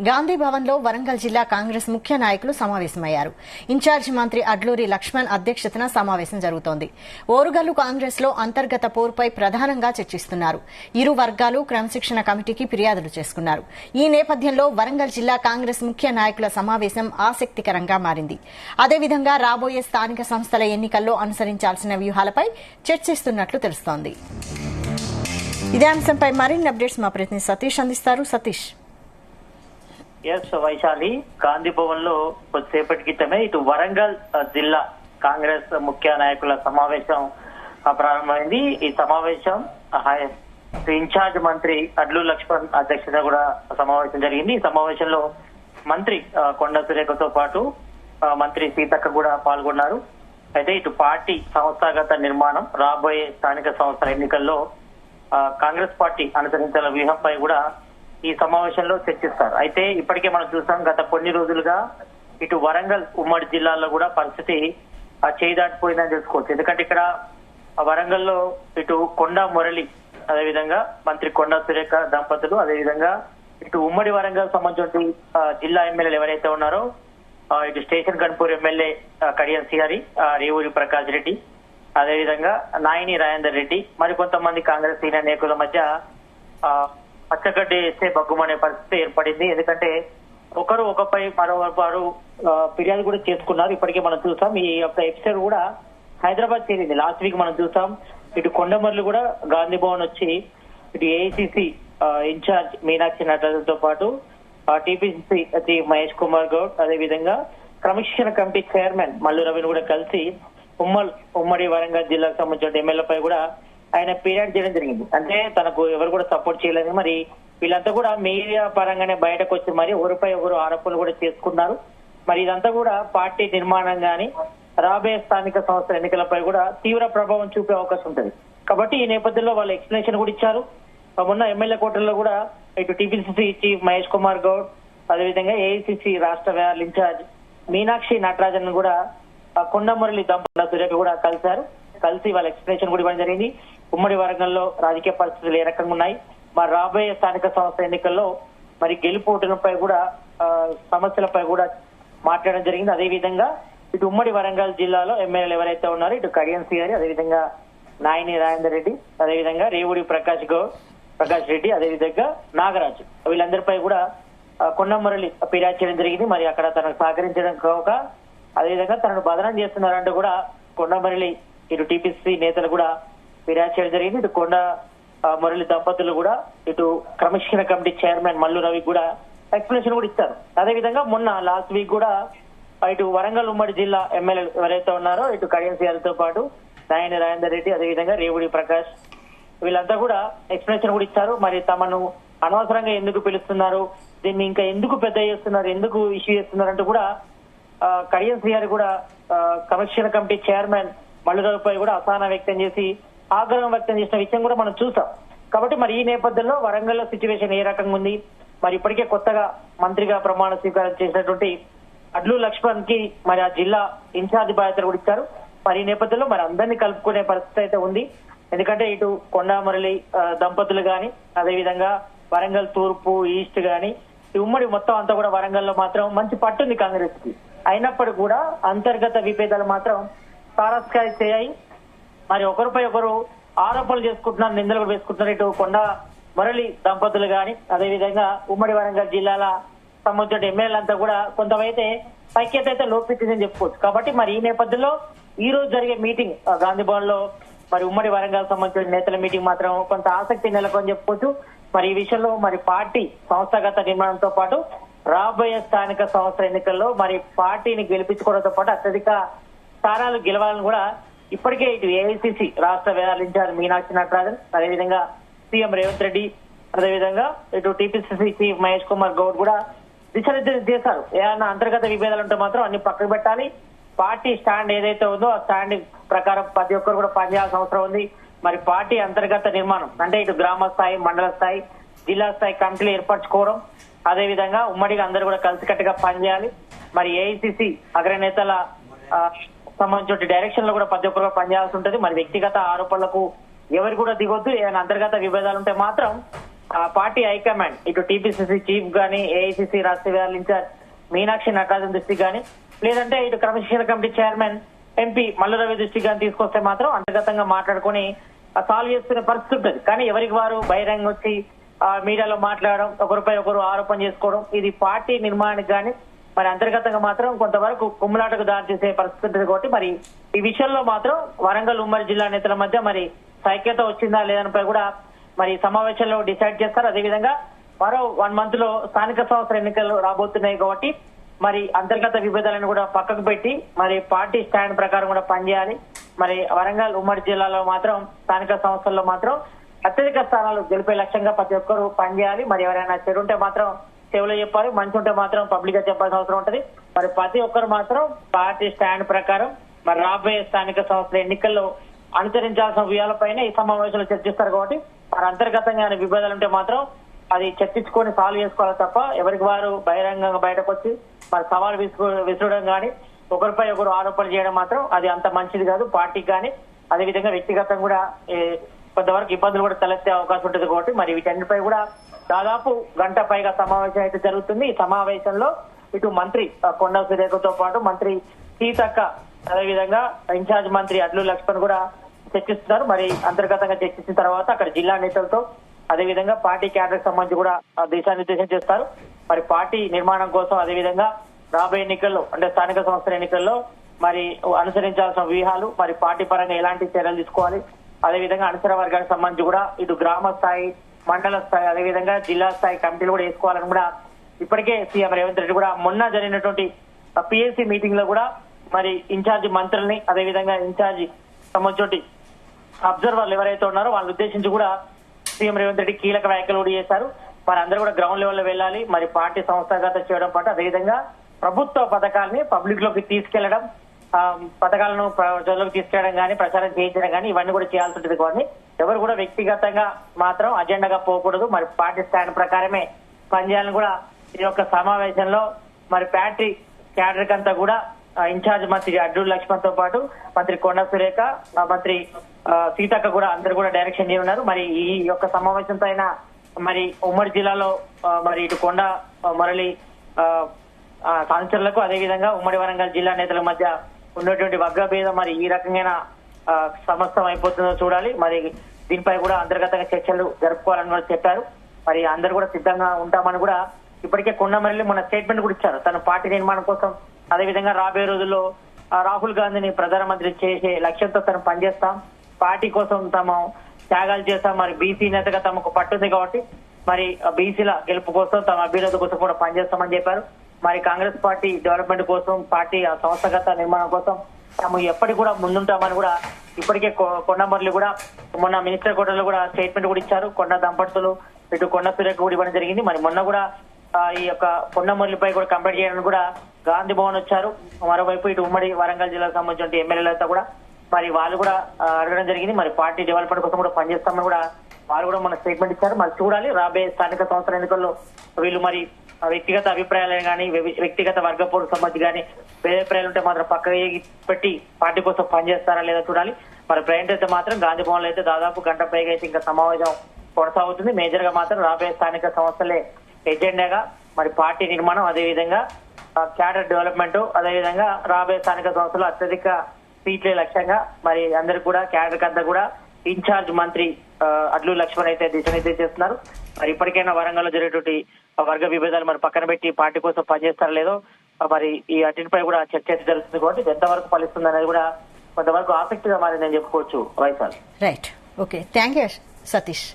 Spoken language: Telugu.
గాంధీ భవన్ లో వరంగల్ జిల్లా కాంగ్రెస్ ముఖ్య నాయకులు సమావేశమయ్యారు. ఇన్ఛార్జి మంత్రి అడ్లూరి లక్ష్మణ్ అధ్యక్షతన సమావేశం జరుగుతోంది. ఓరుగల్లు కాంగ్రెస్ లో అంతర్గత పోరుపై ప్రధానంగా చర్చిస్తున్నారు. ఇరు వర్గాలు క్రమశిక్షణ కమిటీకి ఫిర్యాదులు చేసుకున్నారు. ఈ నేపథ్యంలో వరంగల్ జిల్లా కాంగ్రెస్ ముఖ్య నాయకుల సమావేశం ఆసక్తికరంగా మారింది. అదేవిధంగా రాబోయే స్థానిక సంస్థల ఎన్నికల్లో అనుసరించాల్సిన వ్యూహాలపై చర్చిస్తున్నట్లు తెలుస్తోంది. ఇదే అంశంపై మరిన్ని అప్డేట్స్ మా ప్రతినిధి సతీష్ అందిస్తారు. సతీష్. వైశాలి, గాంధీ భవన్ లో కొద్దిసేపటి క్రితమే ఇటు వరంగల్ జిల్లా కాంగ్రెస్ ముఖ్య నాయకుల సమావేశం ప్రారంభమైంది. ఈ సమావేశం ఇన్ఛార్జ్ మంత్రి అడ్లూరి లక్ష్మణ్ అధ్యక్షత కూడా సమావేశం జరిగింది. ఈ సమావేశంలో మంత్రి కొండా సురేఖతో పాటు మంత్రి సీతక్క కూడా పాల్గొన్నారు. అయితే ఇటు పార్టీ సంస్థాగత నిర్మాణం, రాబోయే స్థానిక సంస్థల ఎన్నికల్లో కాంగ్రెస్ పార్టీ అనుసరించాల వ్యూహంపై కూడా ఈ సమావేశంలో చర్చిస్తారు. అయితే ఇప్పటికే మనం చూసాం, గత కొన్ని రోజులుగా ఇటు వరంగల్ ఉమ్మడి జిల్లాలో కూడా పరిస్థితి చేయి దాటిపోయిందని తెలుసుకోవచ్చు. ఎందుకంటే ఇక్కడ వరంగల్లో ఇటు కొండా మురళి, అదేవిధంగా మంత్రి కొండా సురేఖ దంపతులు, అదేవిధంగా ఇటు ఉమ్మడి వరంగల్ సంబంధించిన జిల్లా ఎమ్మెల్యేలు ఎవరైతే ఉన్నారో ఇటు స్టేషన్ గన్పూర్ ఎమ్మెల్యే కడియం సిఆరి, రేవూరి ప్రకాష్ రెడ్డి, అదేవిధంగా నాయిని రాజేందర్ రెడ్డి, మరికొంతమంది కాంగ్రెస్ సీనియర్ నాయకుల మధ్య పచ్చగడ్డి వేస్తే బగ్గుమనే పరిస్థితి ఏర్పడింది. ఎందుకంటే ఒకరు ఒకపై మరోవారు ఫిర్యాదు కూడా చేసుకున్నారు. ఇప్పటికే మనం చూసాం, ఈ యొక్క ఎపిసోడ్ కూడా హైదరాబాద్ చేరింది. లాస్ట్ వీక్ మనం చూసాం, ఇటు కొండమర్లు కూడా గాంధీ భవన్ వచ్చి ఇటు ఏఐసిసి ఇన్ఛార్జ్ మీనాక్షి నటరాజన్తో పాటు టీపీసీసీ మహేష్ కుమార్ గౌడ్, అదేవిధంగా క్రమశిక్షణ కమిటీ చైర్మన్ మల్లు రవిని కూడా కలిసి ఉమ్మడి వరంగల్ జిల్లాకు సంబంధించిన ఎమ్మెల్యేలపై కూడా ఆయన ఫిర్యాదు చేయడం జరిగింది. అంటే తనకు ఎవరు కూడా సపోర్ట్ చేయలేదు. మరి వీళ్ళంతా కూడా మీడియా పరంగానే బయటకు వచ్చి మరి ఒకరిపై ఒకరు ఆరోపణలు కూడా చేసుకున్నారు. మరి ఇదంతా కూడా పార్టీ నిర్మాణం గాని రాబోయే స్థానిక సంస్థల ఎన్నికలపై కూడా తీవ్ర ప్రభావం చూపే అవకాశం ఉంటుంది. కాబట్టి ఈ నేపథ్యంలో వాళ్ళు ఎక్స్ప్లెనేషన్ కూడా ఇచ్చారు. మొన్న ఎమ్మెల్యే కోటల్లో కూడా ఇటు టీపీసీసీ చీఫ్ మహేష్ కుమార్ గౌడ్, అదేవిధంగా ఏఐసిసి రాష్ట్ర వ్యవహారాల ఇన్ఛార్జ్ మీనాక్షి నటరాజన్ కూడా కొండమురళి దంపతుల సురేఖ కూడా కలిసి వాళ్ళ ఎక్స్ప్లెనేషన్ కూడా ఇవ్వడం జరిగింది. ఉమ్మడి వరంగల్లో రాజకీయ పరిస్థితులు ఏ రకంగా ఉన్నాయి, మరి రాబోయే స్థానిక సంస్థ ఎన్నికల్లో మరి గెలుపోటలపై కూడా సమస్యలపై కూడా మాట్లాడడం జరిగింది. అదేవిధంగా ఇటు ఉమ్మడి వరంగల్ జిల్లాలో ఎమ్మెల్యేలు ఎవరైతే ఉన్నారో ఇటు కడియం సిఆరి, అదేవిధంగా నాయిని రాజేందర్ రెడ్డి, అదేవిధంగా రేవూరి ప్రకాష్ రెడ్డి, అదేవిధంగా నాగరాజు, వీళ్ళందరిపై కూడా కొండమురళి ఫిర్యాదు చేయడం జరిగింది. మరి అక్కడ తనకు సహకరించడం కాక అదేవిధంగా తనను బదనం చేస్తున్నారంటూ కూడా కొండమురళి ఇటు టీపీసీ నేతలు కూడా ఫిర్యాదు చేయడం జరిగింది. ఇటు కొండ మురళి దంపతులు కూడా ఇటు క్రమశిక్షణ కమిటీ చైర్మన్ మల్లు రవి కూడా ఎక్స్ప్లెనేషన్ కూడా ఇస్తారు. అదేవిధంగా మొన్న లాస్ట్ వీక్ కూడా ఇటు వరంగల్ ఉమ్మడి జిల్లా ఎమ్మెల్యేలు ఎవరైతే ఉన్నారో ఇటు కడియం సిఆర్తో పాటు నాయని రాజేందర్ రెడ్డి, అదేవిధంగా రేవుడి ప్రకాష్, వీళ్ళంతా కూడా ఎక్స్ప్లెనేషన్ కూడా ఇచ్చారు. మరి తమను అనవసరంగా ఎందుకు పిలుస్తున్నారు, దీన్ని ఇంకా ఎందుకు పెద్ద చేస్తున్నారు, ఎందుకు ఇష్యూ చేస్తున్నారు అంటూ కూడా కడియం సిఆర్ కూడా క్రమశిక్షణ కమిటీ చైర్మన్ మల్లు రవిపై కూడా అసహనం వ్యక్తం చేసి ఆగ్రహం వ్యక్తం చేసిన విషయం కూడా మనం చూసాం. కాబట్టి మరి ఈ నేపథ్యంలో వరంగల్లో సిచ్యువేషన్ ఏ రకంగా ఉంది, మరి ఇప్పటికే కొత్తగా మంత్రిగా ప్రమాణ స్వీకారం చేసినటువంటి అడ్లూరి లక్ష్మణ్ కి మరి ఆ జిల్లా ఇన్ఛార్జ్ బాధ్యతలు కూడా ఇచ్చారు. మరి ఈ నేపథ్యంలో మరి అందరినీ కలుపుకునే పరిస్థితి అయితే ఉంది. ఎందుకంటే ఇటు కొండామురళి దంపతులు గాని, అదేవిధంగా వరంగల్ తూర్పు ఈస్ట్ గాని, ఈ ఉమ్మడి మొత్తం అంతా కూడా వరంగల్లో మాత్రం మంచి పట్టుంది కాంగ్రెస్ కి. అయినప్పటికీ కూడా అంతర్గత విభేదాలు మాత్రం తారస్థాయి చేయాయి. మరి ఒకరిపై ఒకరు ఆరోపణలు చేసుకుంటున్నారు, నిందలు కూడా వేసుకుంటున్నారు. ఇటు కొండా మురళి దంపతులు గాని, అదేవిధంగా ఉమ్మడి వరంగల్ జిల్లాల సంబంధించిన ఎమ్మెల్యేలంతా కూడా కొంతమైతే ఐక్యత అయితే లోపించిందని చెప్పుకోవచ్చు. కాబట్టి మరి ఈ నేపథ్యంలో ఈ రోజు జరిగే మీటింగ్ గాంధీ భవన్ లో మరి ఉమ్మడి వరంగల్ సంబంధించిన నేతల మీటింగ్ మాత్రం కొంత ఆసక్తి నెలకొని చెప్పుకోవచ్చు. మరి ఈ విషయంలో మరి పార్టీ సంస్థాగత నిర్మాణంతో పాటు రాబోయే స్థానిక సంస్థల ఎన్నికల్లో మరి పార్టీని గెలిపించుకోవడంతో పాటు అత్యధిక స్థానాలు గెలవాలని కూడా ఇప్పటికే ఇటు ఏఐసిసి రాష్ట్ర వ్యవహారాల ఇన్ఛార్జ్ మీనాక్షి నటరాజన్, అదేవిధంగా సీఎం రేవంత్ రెడ్డి, అదేవిధంగా ఇటు టీపీసీసీ చీఫ్ మహేష్ కుమార్ గౌడ్ కూడా దిశానిర్దేశం చేశారు. ఏదైనా అంతర్గత విభేదాలు ఉంటే మాత్రం అన్ని పక్కకు పెట్టాలి, పార్టీ స్టాండ్ ఏదైతే ఉందో ఆ స్టాండ్ ప్రకారం ప్రతి ఒక్కరు కూడా పనిచేయాల్సిన అవసరం ఉంది. మరి పార్టీ అంతర్గత నిర్మాణం అంటే ఇటు గ్రామ స్థాయి, మండల స్థాయి, జిల్లా స్థాయి కమిటీలు ఏర్పరచుకోవడం, అదేవిధంగా ఉమ్మడిగా అందరూ కూడా కలిసికట్టుగా పనిచేయాలి. మరి ఏఐసిసి అగ్రనేతల సంబంధించిన డైరెక్షన్ లో కూడా ప్రతి ఒక్కరు పనిచేయాల్సి ఉంటుంది. మరి వ్యక్తిగత ఆరోపణలకు ఎవరు కూడా దిగొద్దు. ఏదైనా అంతర్గత విభేదాలు ఉంటే మాత్రం పార్టీ హైకమాండ్ ఇటు టీపీసీసీ చీఫ్ గానీ, ఏఐసీసీ రాష్ట్ర వ్యవహారాల ఇన్ఛార్జ్ మీనాక్షి నటరాజన్ దృష్టికి గానీ, లేదంటే ఇటు క్రమశిక్షణ committee chairman MP Mallu Ravi దృష్టికి గానీ తీసుకొస్తే మాత్రం అంతర్గతంగా మాట్లాడుకుని సాల్వ్ చేసుకునే పరిస్థితి ఉంటుంది. కానీ ఎవరికి వారు బహిరంగ వచ్చి మీడియాలో మాట్లాడడం, ఒకరిపై ఒకరు ఆరోపణ చేసుకోవడం, ఇది పార్టీ నిర్మాణానికి గానీ మరి అంతర్గతంగా మాత్రం కొంతవరకు కుమ్ములాటకు దారితీసే పరిస్థితి ఉంటుంది. కాబట్టి మరి ఈ విషయంలో మాత్రం వరంగల్ ఉమ్మడి జిల్లా నేతల మధ్య మరి సైక్యత వచ్చిందా లేదనిపై కూడా మరి సమావేశంలో డిసైడ్ చేస్తారు. అదేవిధంగా మరో 1 month లో స్థానిక సంస్థల ఎన్నికలు రాబోతున్నాయి కాబట్టి మరి అంతర్గత విభేదాలను కూడా పక్కకు పెట్టి మరి పార్టీ స్టాండ్ ప్రకారం కూడా పనిచేయాలి. మరి వరంగల్ ఉమ్మడి జిల్లాలో మాత్రం స్థానిక సంస్థల్లో మాత్రం అత్యధిక స్థానాలు గెలిపే లక్ష్యంగా ప్రతి ఒక్కరు పనిచేయాలి. మరి ఎవరైనా చెడు ఉంటే మాత్రం సేవలో చెప్పాలి, మంచి ఉంటే మాత్రం పబ్లిక్ గా చెప్పాల్సిన అవసరం ఉంటది. మరి ప్రతి ఒక్కరు మాత్రం పార్టీ స్టాండ్ ప్రకారం మరి రాబోయే స్థానిక సంస్థల ఎన్నికల్లో అనుసరించాల్సిన వ్యూహాలపైన ఈ సమావేశంలో చర్చిస్తారు. కాబట్టి మరి అంతర్గతంగా విభేదాలు ఉంటే మాత్రం అది చర్చించుకొని సాల్వ్ చేసుకోవాలి తప్ప ఎవరికి వారు బహిరంగంగా బయటకు వచ్చి మరి సవాల్ విసురడం కానీ, ఒకరిపై ఒకరు ఆరోపణలు చేయడం మాత్రం అది అంత మంచిది కాదు పార్టీకి కానీ. అదేవిధంగా వ్యక్తిగతంగా కూడా కొంతవరకు ఇబ్బందులు కూడా తలెత్తే అవకాశం ఉంటుంది. కాబట్టి మరి వీటన్నిటిపై కూడా దాదాపు గంట పైగా సమావేశం అయితే జరుగుతుంది. ఈ సమావేశంలో ఇటు మంత్రి కొండా సురేఖతో పాటు మంత్రి సీతక్క, అదేవిధంగా ఇన్ఛార్జ్ మంత్రి అడ్లూరి లక్ష్మణ్ కూడా చర్చిస్తున్నారు. మరి అంతర్గతంగా చర్చించిన తర్వాత అక్కడ జిల్లా నేతలతో అదేవిధంగా పార్టీ క్యాడర్ సంబంధించి కూడా దిశానిర్దేశం చేస్తారు. మరి పార్టీ నిర్మాణం కోసం అదేవిధంగా రాబోయే ఎన్నికల్లో అంటే స్థానిక సంస్థల ఎన్నికల్లో మరి అనుసరించాల్సిన వ్యూహాలు, మరి పార్టీ పరంగా ఎలాంటి చర్యలు తీసుకోవాలి, అదేవిధంగా అనుసర వర్గానికి సంబంధించి కూడా ఇటు గ్రామ స్థాయి, మండల స్థాయి, అదేవిధంగా జిల్లా స్థాయి కమిటీలు కూడా వేసుకోవాలని కూడా ఇప్పటికే సీఎం రేవంత్ రెడ్డి కూడా మొన్న జరిగినటువంటి పిఎస్సీ మీటింగ్ లో కూడా మరి ఇన్ఛార్జ్ మంత్రుల్ని అదేవిధంగా ఇన్ఛార్జ్ సంబంధించి అబ్జర్వర్లు ఎవరైతే ఉన్నారో వాళ్ళని ఉద్దేశించి కూడా సీఎం రేవంత్ రెడ్డి కీలక వ్యాఖ్యలు కూడా చేశారు. మరి అందరూ కూడా గ్రౌండ్ లెవెల్లో వెళ్ళాలి, మరి పార్టీ సంస్థాగత చేయడం పాటు అదేవిధంగా ప్రభుత్వ పథకాలని పబ్లిక్ లోకి తీసుకెళ్లడం, పథకాలను ప్రజల్లోకి తీసుకెళ్లడం కానీ, ప్రచారం చేయించడం కానీ ఇవన్నీ కూడా చేయాల్సి ఉంటుంది. కానీ ఎవరు కూడా వ్యక్తిగతంగా మాత్రం అజెండాగా పోకూడదు, మరి పార్టీ స్టాండ్ ప్రకారమే పనిచేయాలని కూడా ఈ యొక్క సమావేశంలో మరి పార్టీ క్యాడర్ అంతా కూడా ఇన్ఛార్జ్ మంత్రి అడ్లూరి లక్ష్మణ్ తో పాటు మంత్రి కొండా సురేఖ, మంత్రి సీతక్క కూడా అందరు కూడా డైరెక్షన్ చేయనున్నారు. మరి ఈ యొక్క సమావేశంతో అయినా మరి ఉమ్మడి జిల్లాలో మరి ఇటు కొండ మురళి కాన్సర్లకు అదేవిధంగా ఉమ్మడి వరంగల్ జిల్లా నేతల మధ్య ఉన్నటువంటి వర్గభేదం మరి ఈ రకంగా సమస్తం అయిపోతుందో చూడాలి. మరి దీనిపై కూడా అంతర్గతంగా చర్చలు జరుపుకోవాలని కూడా చెప్పారు. మరి అందరు కూడా సిద్ధంగా ఉంటామని కూడా ఇప్పటికే కొండమరళి మొన్న స్టేట్మెంట్ కూడా ఇచ్చారు. తన పార్టీ నిర్మాణం కోసం అదేవిధంగా రాబోయే రోజుల్లో రాహుల్ గాంధీని ప్రధానమంత్రి చేసే లక్ష్యంతో తను పనిచేస్తాం, పార్టీ కోసం తాము త్యాగాలు చేస్తాం, మరి బీసీ నేతగా తమకు పట్టుంది కాబట్టి మరి బీసీల గెలుపు కోసం తమ అభ్యర్థి కోసం కూడా పనిచేస్తామని చెప్పారు. మరి కాంగ్రెస్ పార్టీ డెవలప్మెంట్ కోసం, పార్టీ సంస్థాగత నిర్మాణం కోసం తాము ఎప్పటికి కూడా ముందుంటామని కూడా ఇప్పటికే కొండమరళి కూడా మొన్న మినిస్టర్ కోటలో కూడా స్టేట్మెంట్ కూడా ఇచ్చారు. కొండ దంపతులు ఇటు కొండ సురేఖ కూడా ఇవ్వడం జరిగింది. మరి మొన్న కూడా ఈ యొక్క కొండమరళిపై కూడా కంప్లైంట్ చేయడానికి కూడా గాంధీ భవన్ వచ్చారు. మరోవైపు ఇటు ఉమ్మడి వరంగల్ జిల్లాకు సంబంధించిన ఎమ్మెల్యేలతో కూడా మరి వాళ్ళు కూడా అడగడం జరిగింది. మరి పార్టీ డెవలప్మెంట్ కోసం కూడా పనిచేస్తామని కూడా వాళ్ళు కూడా మన స్టేట్మెంట్ ఇచ్చారు. మరి చూడాలి రాబోయే స్థానిక సంస్థల ఎన్నికల్లో వీళ్ళు మరి వ్యక్తిగత అభిప్రాయాలు కానీ, వ్యక్తిగత వర్గపోరు సంబంధించి కానీ అభిప్రాయాలు ఉంటే మాత్రం పక్కన పెట్టి పార్టీ కోసం పనిచేస్తారా లేదా చూడాలి. మరి ప్రజెంట్ అయితే మాత్రం గాంధీ భవన్ లో అయితే దాదాపు గంట పైగా అయితే ఇంకా సమావేశం కొనసాగుతుంది. మేజర్ గా మాత్రం రాబోయే స్థానిక సంస్థలే ఎజెండాగా మరి పార్టీ నిర్మాణం, అదేవిధంగా క్యాడర్ డెవలప్మెంట్, అదేవిధంగా రాబోయే స్థానిక సంస్థలు అత్యధిక సీట్లే లక్ష్యంగా మరి అందరికి కూడా క్యాడర్ అంతా కూడా ఇన్ఛార్జ్ మంత్రి అడ్లూరి లక్ష్మణ్ అయితే దిశానిర్దేశం చేస్తున్నారు. మరి ఇప్పటికైనా వరంగల్ లో జరిగేటువంటి వర్గ విభేదాలు మరి పక్కన పెట్టి పార్టీ కోసం పనిచేస్తారో లేదో మరి ఈ అన్నింటిపై కూడా చర్చ జరుగుతుంది. కాబట్టి ఎంతవరకు ఫలిస్తుంది అనేది కూడా కొంతవరకు ఆసక్తిగా మారిందని చెప్పుకోవచ్చు. Vaishal. Right, okay, thank you Satish.